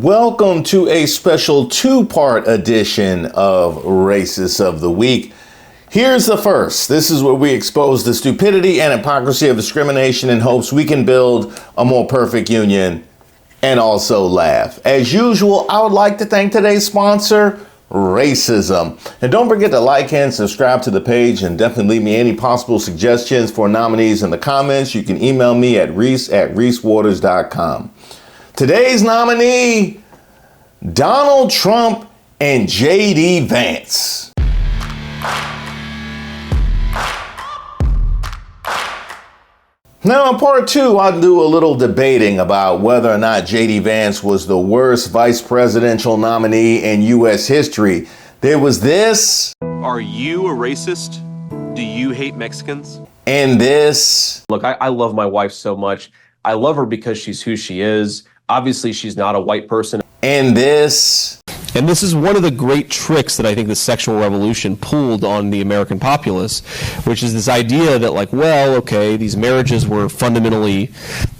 Welcome to a special two-part edition of Racist of the Week. Here's the first. This is where we expose the stupidity and hypocrisy of discrimination in hopes we can build a more perfect union and also laugh. As usual, I would like to thank today's sponsor, Racism. And don't forget to like and subscribe to the page, and definitely leave me any possible suggestions for nominees in the comments. You can email me at reese@reesewaters.com. Today's nominee, Donald Trump and JD Vance. Now in part two, I'll do a little debating about whether or not JD Vance was the worst vice presidential nominee in U.S. history. There was this. Are you a racist? Do you hate Mexicans? And this. Look, I love my wife so much. I love her because she's who she is. Obviously, she's not a white person. And this. And this is one of the great tricks that I think the sexual revolution pulled on the American populace, which is this idea that, like, well, okay, these marriages were fundamentally,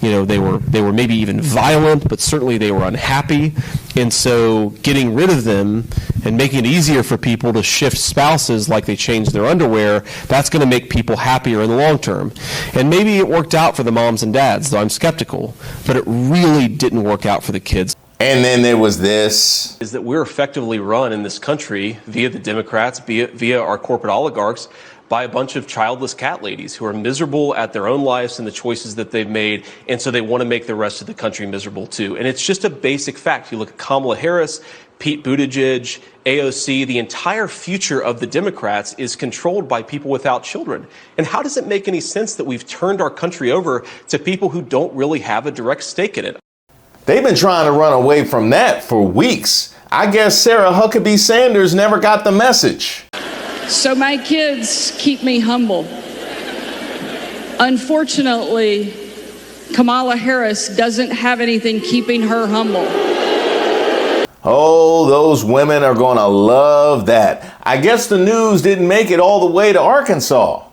they were maybe even violent, but certainly they were unhappy. And so getting rid of them and making it easier for people to shift spouses like they change their underwear, that's going to make people happier in the long term. And maybe it worked out for the moms and dads, though I'm skeptical, but it really didn't work out for the kids. And then there was this. Is that we're effectively run in this country via the Democrats, via our corporate oligarchs, by a bunch of childless cat ladies who are miserable at their own lives and the choices that they've made, and so they want to make the rest of the country miserable too. And it's just a basic fact. You look at Kamala Harris, Pete Buttigieg, AOC, the entire future of the Democrats is controlled by people without children. And how does it make any sense that we've turned our country over to people who don't really have a direct stake in it? They've been trying to run away from that for weeks. I guess Sarah Huckabee Sanders never got the message. So my kids keep me humble. Unfortunately, Kamala Harris doesn't have anything keeping her humble. Oh, those women are gonna love that. I guess the news didn't make it all the way to Arkansas.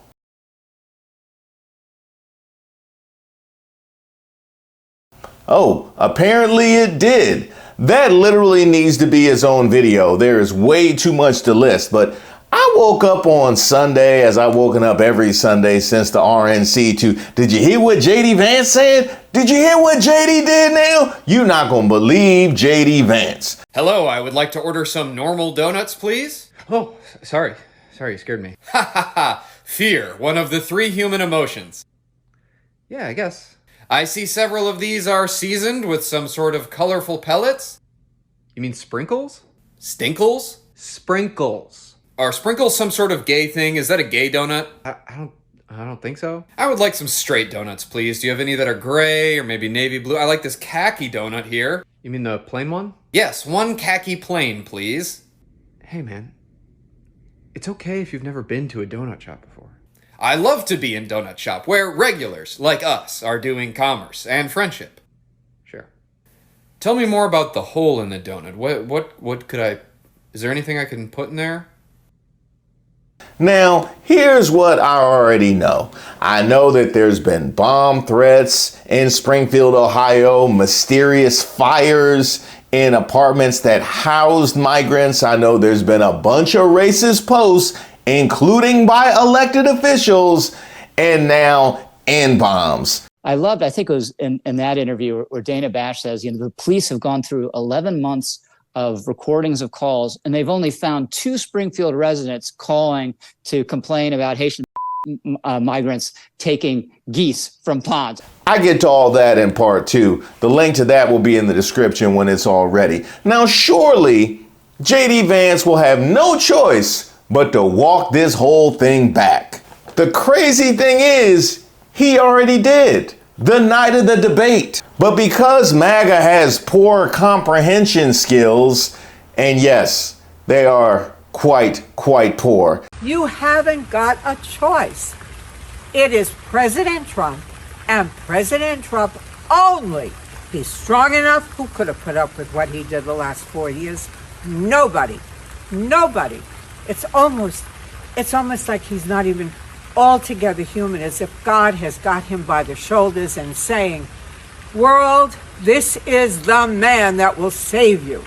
Oh, apparently it did. That literally needs to be its own video. There is way too much to list, but I woke up on Sunday, as I've woken up every Sunday since the RNC, to, did you hear what JD Vance said? Did you hear what JD did now? You're not gonna believe JD Vance. Hello, I would like to order some normal donuts, please. Oh, sorry, you scared me. Ha ha ha, fear, one of the three human emotions. Yeah, I guess. I see several of these are seasoned with some sort of colorful pellets. You mean sprinkles? Stinkles? Sprinkles. Are sprinkles some sort of gay thing? Is that a gay donut? I don't think so. I would like some straight donuts, please. Do you have any that are gray or maybe navy blue? I like this khaki donut here. You mean the plain one? Yes, one khaki plain, please. Hey, man. It's okay if you've never been to a donut shop before. I love to be in donut shop where regulars like us are doing commerce and friendship. Sure. Tell me more about the hole in the donut. What could I... Is there anything I can put in there? Now, here's what I already know. I know that there's been bomb threats in Springfield, Ohio, mysterious fires in apartments that housed migrants. I know there's been a bunch of racist posts, including by elected officials, and now N-bombs. I think it was in that interview where Dana Bash says, the police have gone through 11 months of recordings of calls, and they've only found 2 Springfield residents calling to complain about Haitian migrants taking geese from ponds. I get to all that in part 2. The link to that will be in the description when it's all ready. Now, surely JD Vance will have no choice but to walk this whole thing back. The crazy thing is, he already did the night of the debate. But because MAGA has poor comprehension skills, and yes, they are quite poor. You haven't got a choice. It is President Trump and President Trump only. He's strong enough. Who could have put up with what he did the last 4 years? Nobody. It's almost like he's not even altogether human, as if God has got him by the shoulders and saying, World, this is the man that will save you.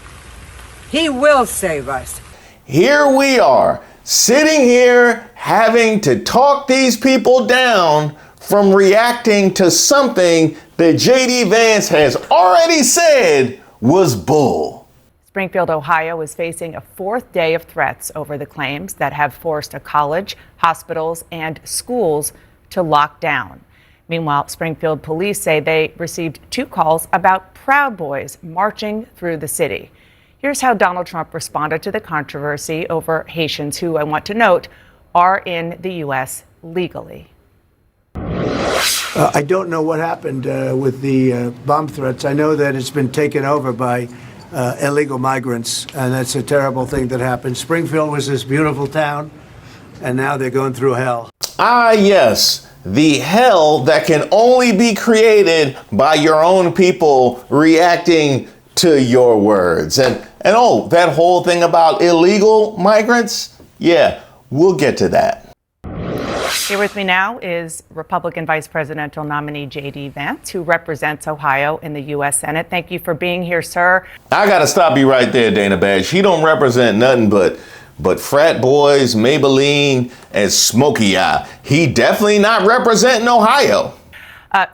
He will save us. Here we are, sitting here having to talk these people down from reacting to something that JD Vance has already said was bull. Springfield, Ohio is facing a fourth day of threats over the claims that have forced a college, hospitals, and schools to lock down. Meanwhile, Springfield police say they received 2 calls about Proud Boys marching through the city. Here's how Donald Trump responded to the controversy over Haitians who, I want to note, are in the U.S. legally. I don't know what happened with the bomb threats. I know that it's been taken over by illegal migrants, and that's a terrible thing that happened. Springfield was this beautiful town, and now they're going through hell. Ah, yes, the hell that can only be created by your own people reacting to your words. And oh, that whole thing about illegal migrants? Yeah, we'll get to that. Here with me now is Republican Vice Presidential nominee JD Vance, who represents Ohio in the U.S. Senate. Thank you for being here, sir. I got to stop you right there, Dana Bash. He don't represent nothing but frat boys, Maybelline, and Smokey Eye. He definitely not representing Ohio.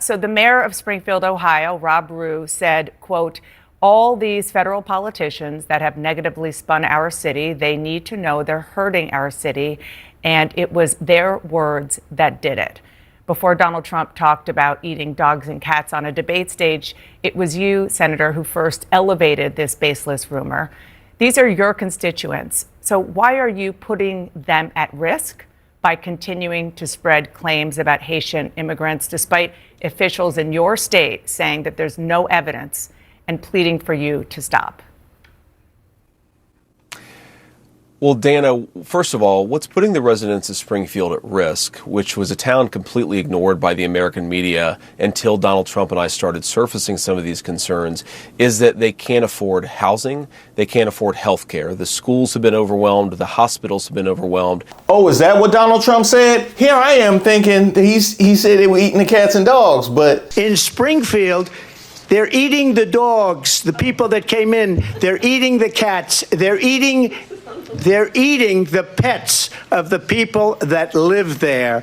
So the mayor of Springfield, Ohio, Rob Rue, said, quote, all these federal politicians that have negatively spun our city, they need to know they're hurting our city. And it was their words that did it. Before Donald Trump talked about eating dogs and cats on a debate stage, it was you, Senator, who first elevated this baseless rumor. These are your constituents. So why are you putting them at risk by continuing to spread claims about Haitian immigrants, despite officials in your state saying that there's no evidence and pleading for you to stop? Well, Dana, first of all, what's putting the residents of Springfield at risk, which was a town completely ignored by the American media until Donald Trump and I started surfacing some of these concerns, is that they can't afford housing, they can't afford health care. The schools have been overwhelmed, the hospitals have been overwhelmed. Oh, is that what Donald Trump said? Here I am thinking that he said they were eating the cats and dogs, but... In Springfield, they're eating the dogs, the people that came in. They're eating the cats. They're eating the pets of the people that live there.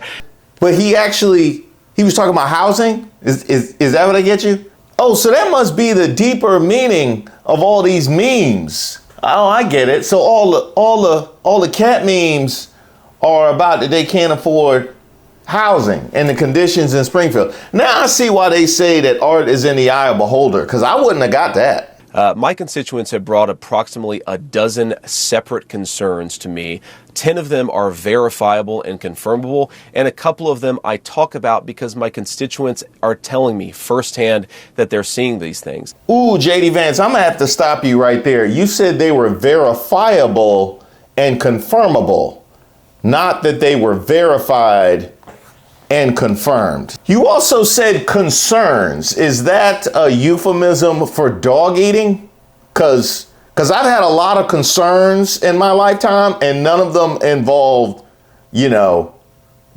But he was talking about housing? Is that what I get you? Oh, so that must be the deeper meaning of all these memes. Oh, I get it. So all the cat memes are about that they can't afford housing and the conditions in Springfield. Now I see why they say that art is in the eye of the beholder, because I wouldn't have got that. My constituents have brought approximately a dozen separate concerns to me. 10 of them are verifiable and confirmable, and a couple of them I talk about because my constituents are telling me firsthand that they're seeing these things. Ooh, JD Vance, I'm gonna have to stop you right there. You said they were verifiable and confirmable, not that they were verified and confirmed. You also said concerns. Is that a euphemism for dog eating? Because I've had a lot of concerns in my lifetime and none of them involved,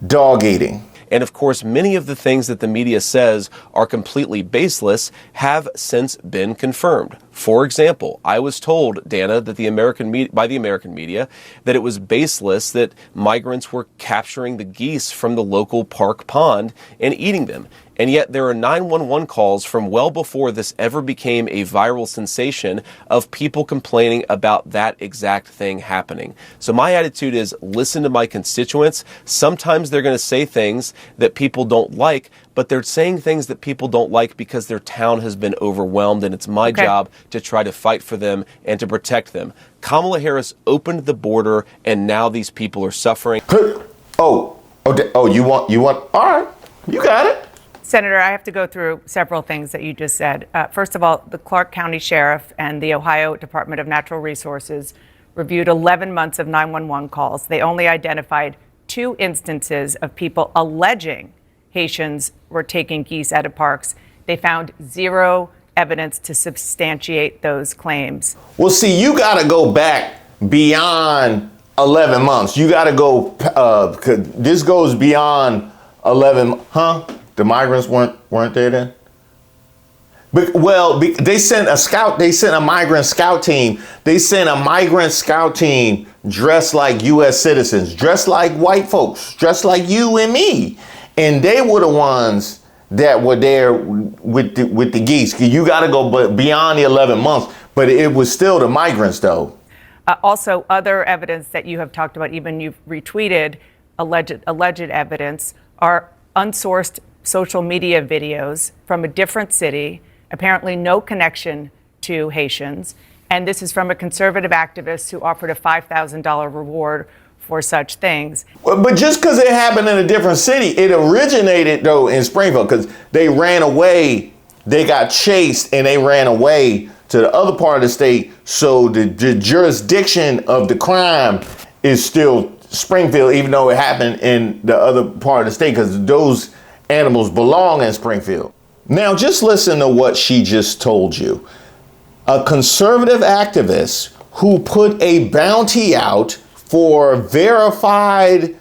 dog eating. And of course, many of the things that the media says are completely baseless have since been confirmed. For example, I was told, Dana, that by the American media, that it was baseless that migrants were capturing the geese from the local park pond and eating them. And yet there are 911 calls from well before this ever became a viral sensation of people complaining about that exact thing happening. So my attitude is listen to my constituents. Sometimes they're going to say things that people don't like, but they're saying things that people don't like because their town has been overwhelmed, and it's my job to try to fight for them and to protect them. Kamala Harris opened the border, and now these people are suffering. Oh, you want, all right, you got it. Senator, I have to go through several things that you just said. First of all, the Clark County Sheriff and the Ohio Department of Natural Resources reviewed 11 months of 911 calls. They only identified 2 instances of people alleging Haitians were taking geese out of parks. They found 0 evidence to substantiate those claims. Well, see, you got to go back beyond 11 months. You got to go, this goes beyond 11, huh? The migrants weren't there then? They sent a migrant scout team. They sent a migrant scout team dressed like U.S. citizens, dressed like white folks, dressed like you and me. And they were the ones that were there with the geese. You got to go beyond the 11 months, but it was still the migrants, though. Also, other evidence that you have talked about, even you've retweeted alleged evidence, are unsourced social media videos from a different city, apparently no connection to Haitians. And this is from a conservative activist who offered a $5,000 reward for such things. But just because it happened in a different city, it originated, though, in Springfield, because they ran away. They got chased and they ran away to the other part of the state. So the jurisdiction of the crime is still Springfield, even though it happened in the other part of the state, because those animals belong in Springfield. Now, just listen to what she just told you. A conservative activist who put a bounty out for verified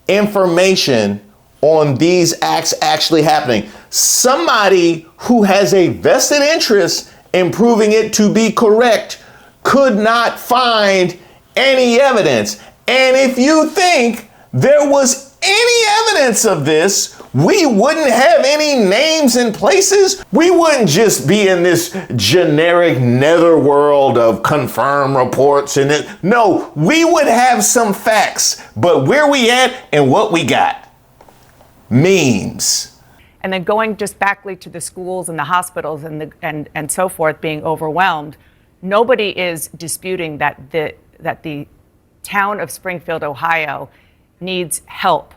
information on these acts actually happening. Somebody who has a vested interest in proving it to be correct could not find any evidence. And if you think there was any evidence of this, we wouldn't have any names and places. We wouldn't just be in this generic netherworld of confirmed reports and it. No, we would have some facts. But where we at and what we got? Memes. And then going just backly to the schools and the hospitals and so forth being overwhelmed, nobody is disputing that the town of Springfield, Ohio needs help.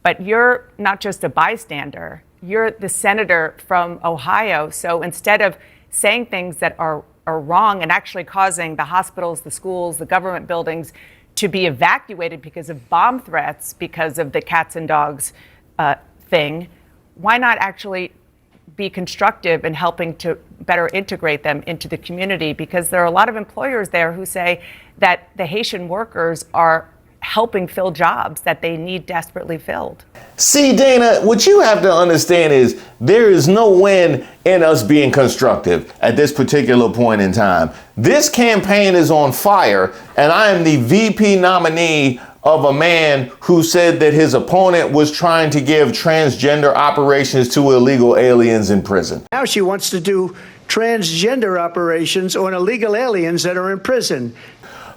But you're not just a bystander, you're the senator from Ohio. So instead of saying things that are wrong and actually causing the hospitals, the schools, the government buildings to be evacuated because of bomb threats, because of the cats and dogs thing, why not actually be constructive in helping to better integrate them into the community? Because there are a lot of employers there who say that the Haitian workers are helping fill jobs that they need desperately filled. See, Dana, what you have to understand is there is no win in us being constructive at this particular point in time. This campaign is on fire, and I am the VP nominee of a man who said that his opponent was trying to give transgender operations to illegal aliens in prison. Now she wants to do transgender operations on illegal aliens that are in prison.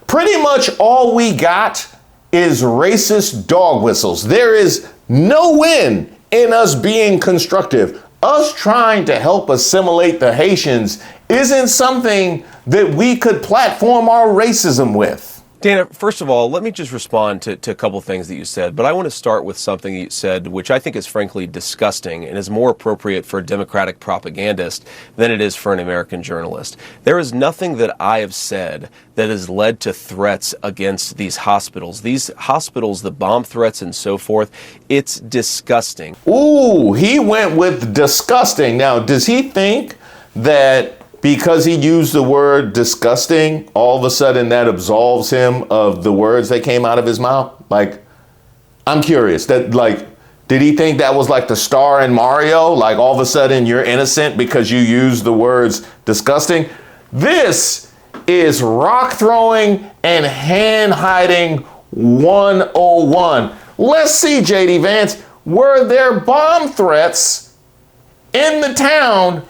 Pretty much all we got is racist dog whistles. There is no win in us being constructive. Us trying to help assimilate the Haitians isn't something that we could platform our racism with. Dana, first of all, let me just respond to a couple things that you said, but I want to start with something you said, which I think is frankly disgusting and is more appropriate for a Democratic propagandist than it is for an American journalist. There is nothing that I have said that has led to threats against these hospitals. These hospitals, the bomb threats and so forth, it's disgusting. Ooh, he went with disgusting. Now, does he think that because he used the word disgusting, all of a sudden that absolves him of the words that came out of his mouth? Like, I'm curious. That, like, did he think that was like the star in Mario? Like, all of a sudden you're innocent because you used the words disgusting? This is rock throwing and hand hiding 101. Let's see, JD Vance. Were there bomb threats in the town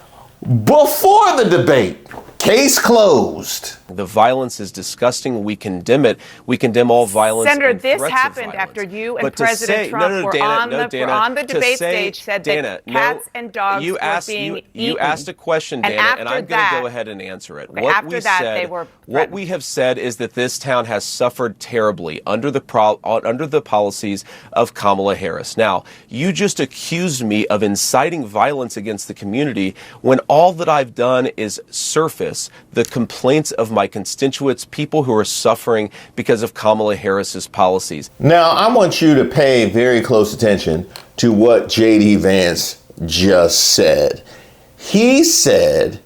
before the debate? Case closed. The violence is disgusting. We condemn it. We condemn all violence. Senator, this happened after you and President Trump were on the debate stage, said that cats and dogs were being eaten. You asked a question, Dana, and I'm going to go ahead and answer it. What we have said is that this town has suffered terribly under the policies of Kamala Harris. Now, you just accused me of inciting violence against the community when all that I've done is surface the complaints of my constituents, people who are suffering because of Kamala Harris's policies. Now, I want you to pay very close attention to what JD Vance just said. He said,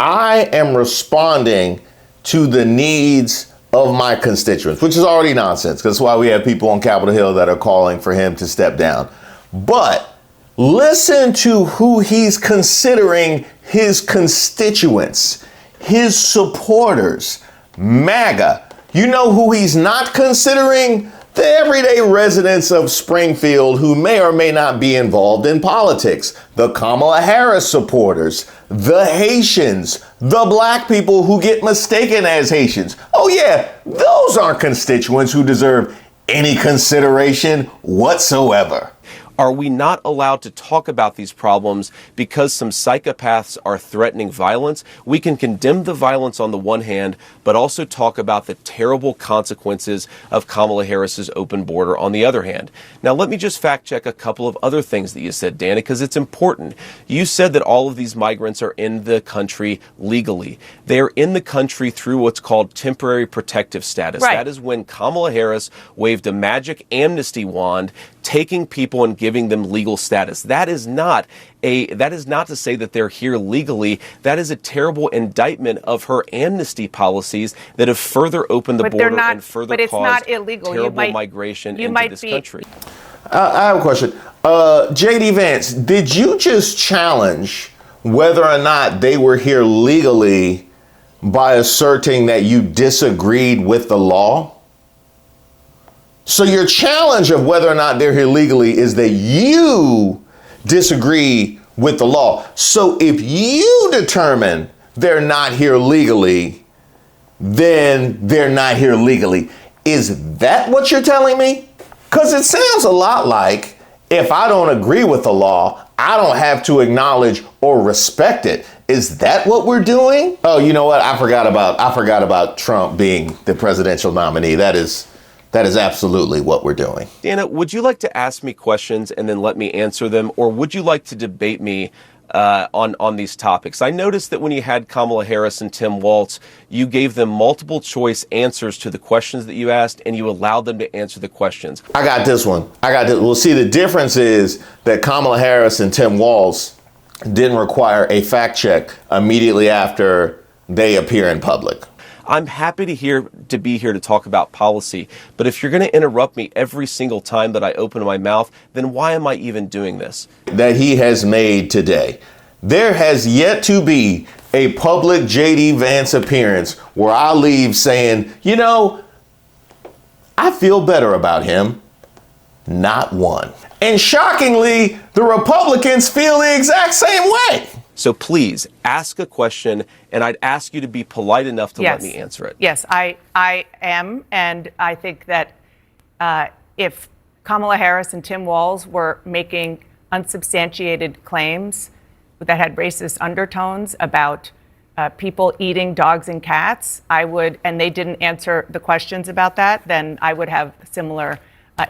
I am responding to the needs of my constituents, which is already nonsense. That's why we have people on Capitol Hill that are calling for him to step down. But listen to who he's considering his constituents, his supporters, MAGA. You know who he's not considering? The everyday residents of Springfield who may or may not be involved in politics. The Kamala Harris supporters, the Haitians, the black people who get mistaken as Haitians. Oh yeah, those aren't constituents who deserve any consideration whatsoever. Are we not allowed to talk about these problems because some psychopaths are threatening violence? We can condemn the violence on the one hand, but also talk about the terrible consequences of Kamala Harris's open border on the other hand. Now, let me just fact check a couple of other things that you said, Dana, because it's important. You said that all of these migrants are in the country legally. They are in the country through what's called temporary protective status. Right. That is when Kamala Harris waved a magic amnesty wand, taking people and giving them legal status. That is not to say that they're here legally. That is a terrible indictment of her amnesty policies that have further opened the border and further caused terrible migration into this country. I have a question. JD Vance, did you just challenge whether or not they were here legally by asserting that you disagreed with the law? So your challenge of whether or not they're here legally is that you disagree with the law. So if you determine they're not here legally, then they're not here legally. Is that what you're telling me? Because it sounds a lot like if I don't agree with the law, I don't have to acknowledge or respect it. Is that what we're doing? Oh, you know what? I forgot about Trump being the presidential nominee. That is absolutely what we're doing. Dana, would you like to ask me questions and then let me answer them, or would you like to debate me on these topics? I noticed that when you had Kamala Harris and Tim Walz, you gave them multiple choice answers to the questions that you asked, and you allowed them to answer the questions. I got this one. Well, see, the difference is that Kamala Harris and Tim Walz didn't require a fact check immediately after they appear in public. I'm happy to be here to talk about policy, but if you're going to interrupt me every single time that I open my mouth, then why am I even doing this? That he has made today. There has yet to be a public JD Vance appearance where I leave saying, you know, I feel better about him. Not one. And shockingly, the Republicans feel the exact same way. So please ask a question, and I'd ask you to be polite enough to let me answer it. Yes, I am. And I think that if Kamala Harris and Tim Walz were making unsubstantiated claims that had racist undertones about people eating dogs and cats, and they didn't answer the questions about that, then I would have similar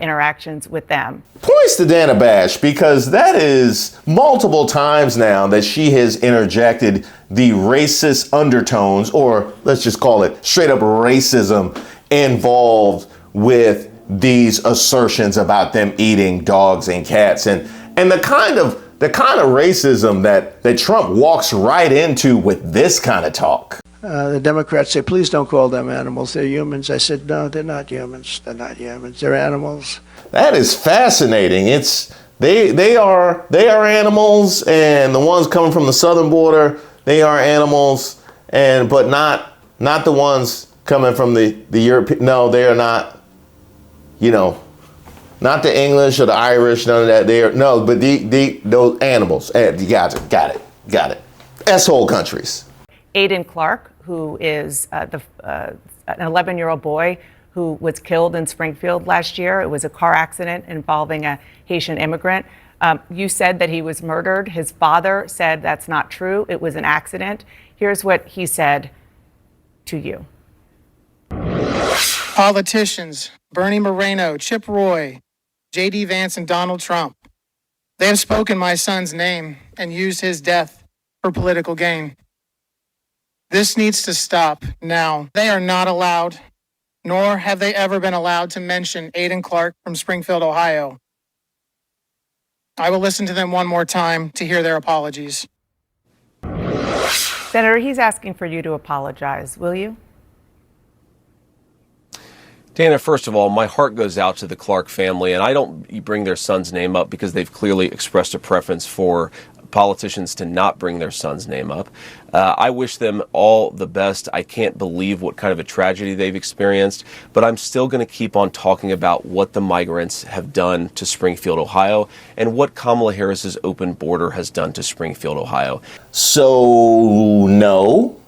interactions with them. Points to Dana Bash, because that is multiple times now that she has interjected the racist undertones, or let's just call it straight up racism, involved with these assertions about them eating dogs and cats, and the kind of racism that Trump walks right into with this kind of talk. The Democrats say, please don't call them animals. They're humans. I said, no, they're not humans. They're not humans. They're animals. That is fascinating. They are animals, and the ones coming from the southern border, they are animals, but not the ones coming from the European. No, they are not. You know, not the English or the Irish. None of that. But those animals. You got it. S-hole countries. Aiden Clark, who is an 11-year-old boy who was killed in Springfield last year. It was a car accident involving a Haitian immigrant. You said that he was murdered. His father said that's not true. It was an accident. Here's what he said to you. Politicians, Bernie Moreno, Chip Roy, JD Vance, and Donald Trump. They have spoken my son's name and used his death for political gain. This needs to stop now. They are not allowed, nor have they ever been allowed to mention Aiden Clark from Springfield, Ohio. I will listen to them one more time to hear their apologies. Senator, he's asking for you to apologize. Will you? Dana, first of all, my heart goes out to the Clark family, and I don't bring their son's name up because they've clearly expressed a preference for politicians to not bring their son's name up. I wish them all the best. I can't believe what kind of a tragedy they've experienced, but I'm still going to keep on talking about what the migrants have done to Springfield, Ohio, and what Kamala Harris's open border has done to Springfield, Ohio. So, no,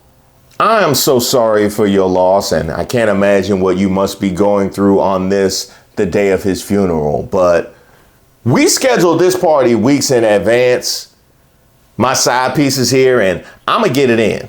I am so sorry for your loss, and I can't imagine what you must be going through on this, the day of his funeral, but we scheduled this party weeks in advance. My side piece is here, and I'm going to get it in.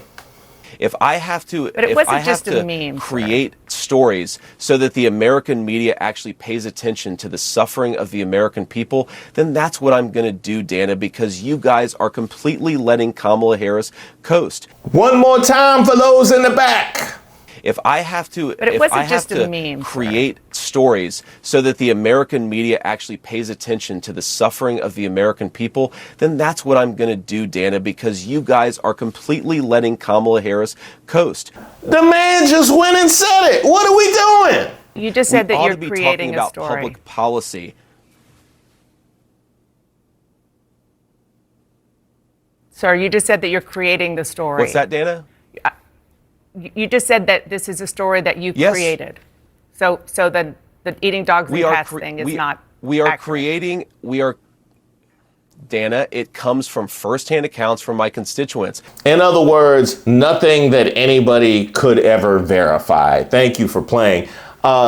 If I have to, But it wasn't just a meme, create stories so that the American media actually pays attention to the suffering of the American people, then that's what I'm going to do, Dana, because you guys are completely letting Kamala Harris coast. One more time for those in the back. If I have to, But it if wasn't I have just to a meme, create stories so that the American media actually pays attention to the suffering of the American people, then that's what I'm going to do, Dana, because you guys are completely letting Kamala Harris coast. The man just went and said it. What are we doing? You just said We that ought you're to be creating talking a about story. public policy. Sir, you just said that you're creating the story. What's that, Dana? You just said that this is a story that you Yes. created. So the eating dogs and cats thing is not We are accurate. creating. Dana, it comes from firsthand accounts from my constituents. In other words, nothing that anybody could ever verify. Thank you for playing.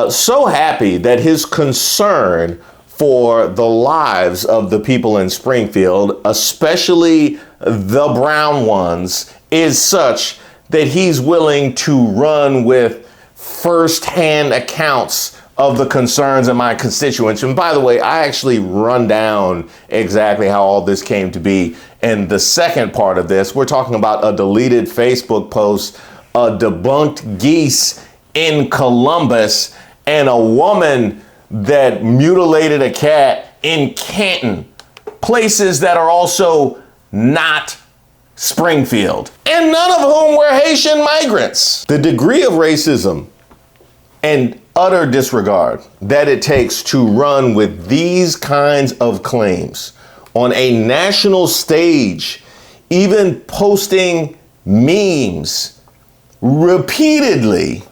So happy that his concern for the lives of the people in Springfield, especially the brown ones, is such that he's willing to run with firsthand accounts of the concerns of my constituents. And by the way, I actually run down exactly how all this came to be. In the second part of this, we're talking about a deleted Facebook post, a debunked geese in Columbus, and a woman that mutilated a cat in Canton. Places that are also not Springfield, and none of whom were Haitian migrants. The degree of racism and utter disregard that it takes to run with these kinds of claims on a national stage, even posting memes repeatedly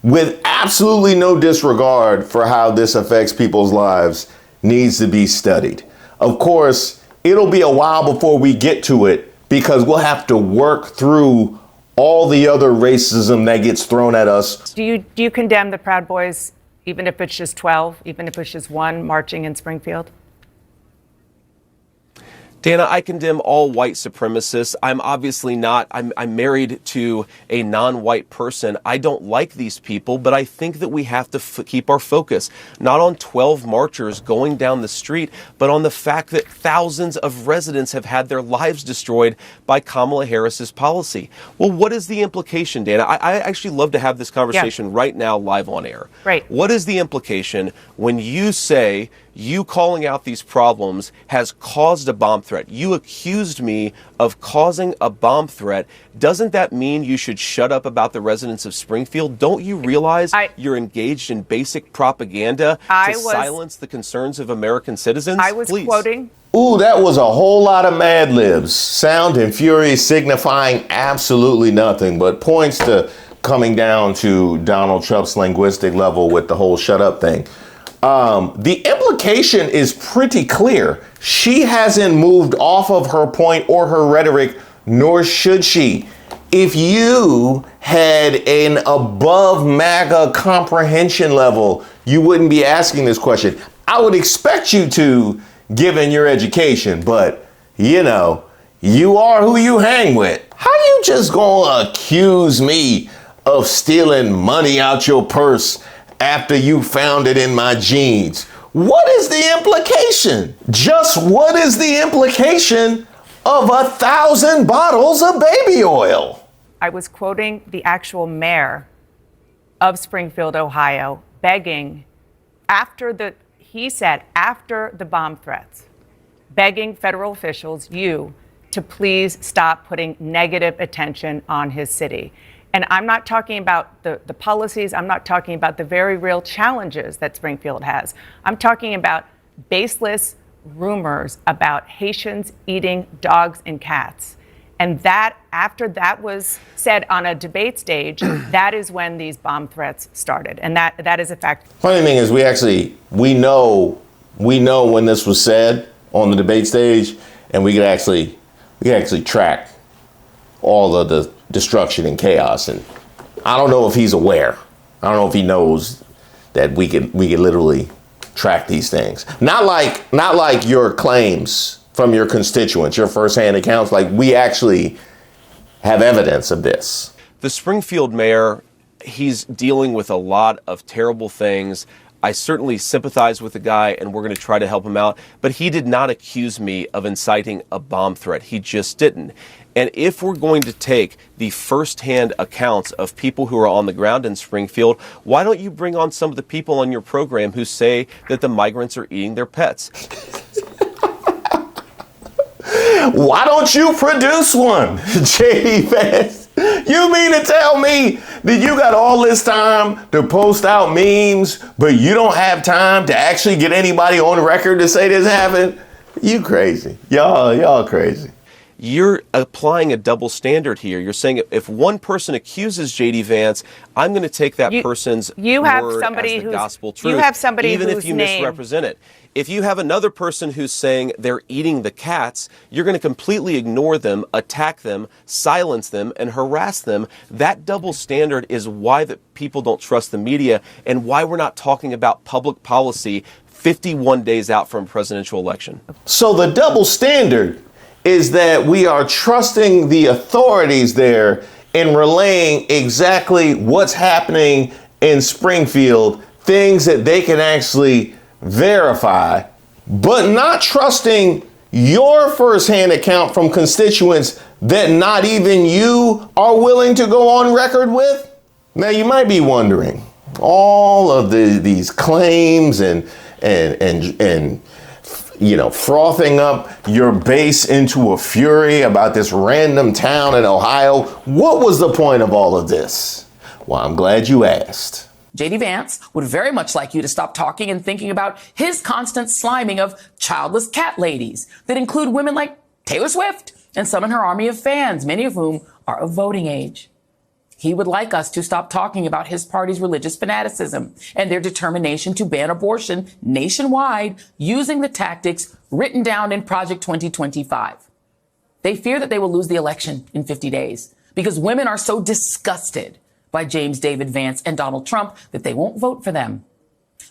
with absolutely no disregard for how this affects people's lives, needs to be studied. Of course, it'll be a while before we get to it, because we'll have to work through all the other racism that gets thrown at us. Do you condemn the Proud Boys, even if it's just 12, even if it's just one marching in Springfield? Dana, I condemn all white supremacists. I'm obviously not. I'm married to a non-white person. I don't like these people, but I think that we have to keep our focus not on 12 marchers going down the street, but on the fact that thousands of residents have had their lives destroyed by Kamala Harris's policy. Well, what is the implication, Dana? I actually love to have this conversation right now live on air. Right. What is the implication when you say you calling out these problems has caused a bomb threat? You accused me of causing a bomb threat. Doesn't that mean you should shut up about the residents of Springfield? Don't you realize you're engaged in basic propaganda to silence the concerns of American citizens? I was quoting. Ooh, that was a whole lot of Mad Libs. Sound and fury signifying absolutely nothing, but points to coming down to Donald Trump's linguistic level with the whole shut up thing. The implication is pretty clear. She hasn't moved off of her point or her rhetoric, nor should she. If you had an above MAGA comprehension level, you wouldn't be asking this question. I would expect you to, given your education, but you know, you are who you hang with. How you just gonna accuse me of stealing money out your purse after you found it in my jeans? What is the implication? Just what is the implication of 1,000 bottles of baby oil? I was quoting the actual mayor of Springfield, Ohio, begging after the bomb threats, begging federal officials, to please stop putting negative attention on his city. And I'm not talking about the policies. I'm not talking about the very real challenges that Springfield has. I'm talking about baseless, rumors about Haitians eating dogs and cats. And that, after that was said on a debate stage, that is when these bomb threats started. And that is a fact. Funny thing is, we know when this was said on the debate stage, and we could actually track all of the destruction and chaos. And I don't know if he's aware. I don't know if he knows that we could literally track these things. Not like your claims from your constituents, your firsthand accounts. Like, we actually have evidence of this. The Springfield mayor, he's dealing with a lot of terrible things. I certainly sympathize with the guy, and we're going to try to help him out. But he did not accuse me of inciting a bomb threat. He just didn't. And if we're going to take the firsthand accounts of people who are on the ground in Springfield, why don't you bring on some of the people on your program who say that the migrants are eating their pets? Why don't you produce one, JD Vance? You mean to tell me that you got all this time to post out memes, but you don't have time to actually get anybody on record to say this happened? You crazy. Y'all crazy. You're applying a double standard here. You're saying if one person accuses JD Vance, I'm going to take that person's word as the gospel truth, you have somebody even whose if you name misrepresent it. If you have another person who's saying they're eating the cats, you're going to completely ignore them, attack them, silence them, and harass them. That double standard is why that people don't trust the media and why we're not talking about public policy 51 days out from a presidential election. So the double standard is that we are trusting the authorities there in relaying exactly what's happening in Springfield, things that they can actually verify, but not trusting your firsthand account from constituents that not even you are willing to go on record with. Now, you might be wondering, all of these claims and frothing up your base into a fury about this random town in Ohio. What was the point of all of this? Well, I'm glad you asked. JD Vance would very much like you to stop talking and thinking about his constant sliming of childless cat ladies that include women like Taylor Swift and some in her army of fans, many of whom are of voting age. He would like us to stop talking about his party's religious fanaticism and their determination to ban abortion nationwide using the tactics written down in Project 2025. They fear that they will lose the election in 50 days because women are so disgusted by James David Vance and Donald Trump that they won't vote for them.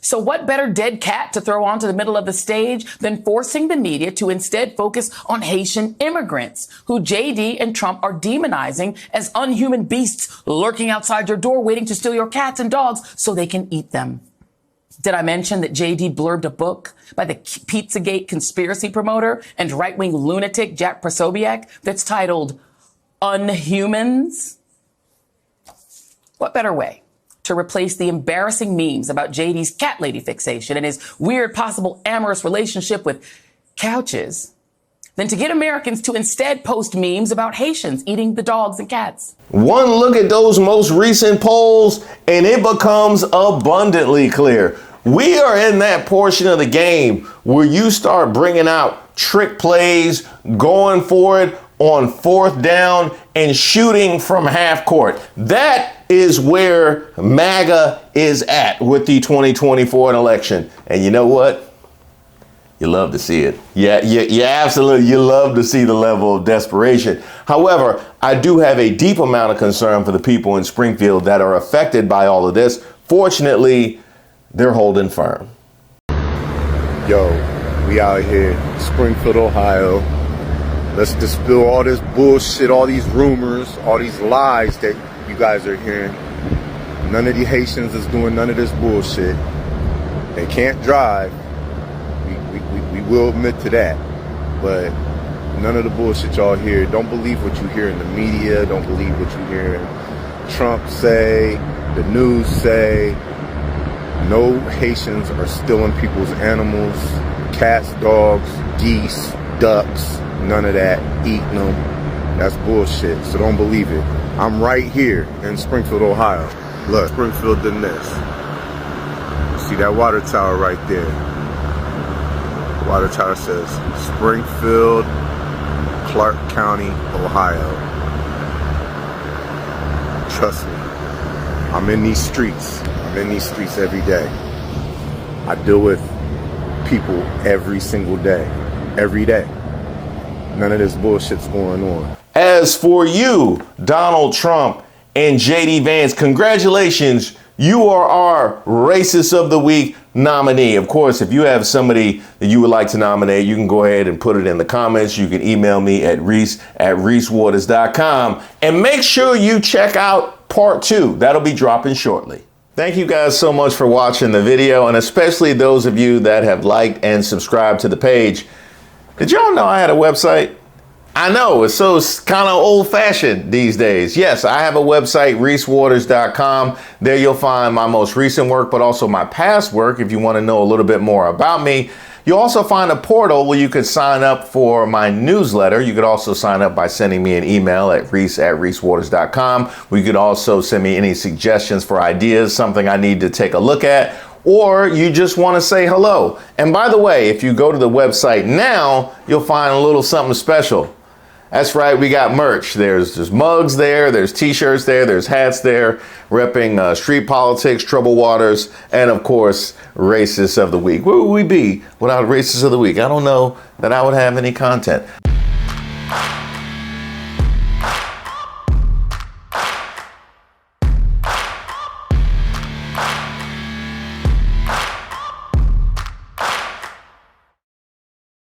So what better dead cat to throw onto the middle of the stage than forcing the media to instead focus on Haitian immigrants who JD and Trump are demonizing as unhuman beasts lurking outside your door waiting to steal your cats and dogs so they can eat them. Did I mention that JD blurbed a book by the Pizzagate conspiracy promoter and right-wing lunatic Jack Posobiec that's titled Unhumans? What better way to replace the embarrassing memes about JD's cat lady fixation and his weird possible amorous relationship with couches than to get Americans to instead post memes about Haitians eating the dogs and cats? One look at those most recent polls and it becomes abundantly clear. We are in that portion of the game where you start bringing out trick plays, going for it on fourth down and shooting from half court. That is where MAGA is at with the 2024 election. And you know what? You love to see it. Yeah, you absolutely, you love to see the level of desperation. However, I do have a deep amount of concern for the people in Springfield that are affected by all of this. Fortunately, they're holding firm. Yo, we out here, Springfield, Ohio. Let's dispel all this bullshit, all these rumors, all these lies that you guys are hearing. None of the Haitians is doing none of this bullshit. They can't drive. We will admit to that. But none of the bullshit y'all hear. Don't believe what you hear in the media. Don't believe what you hear Trump say, the news say. No Haitians are stealing people's animals, cats, dogs, geese, ducks, none of that, eating them. That's bullshit, so don't believe it. I'm right here in Springfield, Ohio. Look, Springfield done this. See that water tower right there? Water Tower says Springfield, Clark County, Ohio. Trust me, I'm in these streets. I'm in these streets every day. I deal with people every single day. Every day. None of this bullshit's going on. As for you, Donald Trump and JD Vance, congratulations. You are our Racist of the Week nominee. Of course, if you have somebody that you would like to nominate, you can go ahead and put it in the comments. You can email me at reese@reesewaters.com. And make sure you check out part 2. That'll be dropping shortly. Thank you guys so much for watching the video, and especially those of you that have liked and subscribed to the page. Did y'all know I had a website? I know, it's so kind of old-fashioned these days. Yes, I have a website, reesewaters.com. There you'll find my most recent work, but also my past work if you want to know a little bit more about me. You'll also find a portal where you could sign up for my newsletter. You could also sign up by sending me an email at reese@reesewaters.com. You could also send me any suggestions for ideas, something I need to take a look at, or you just want to say hello. And by the way, if you go to the website now, you'll find a little something special. That's right, we got merch. There's mugs there, there's t-shirts there, there's hats there, repping street politics, troubled waters, and of course, Racist of the Week. Where would we be without Racist of the Week? I don't know that I would have any content.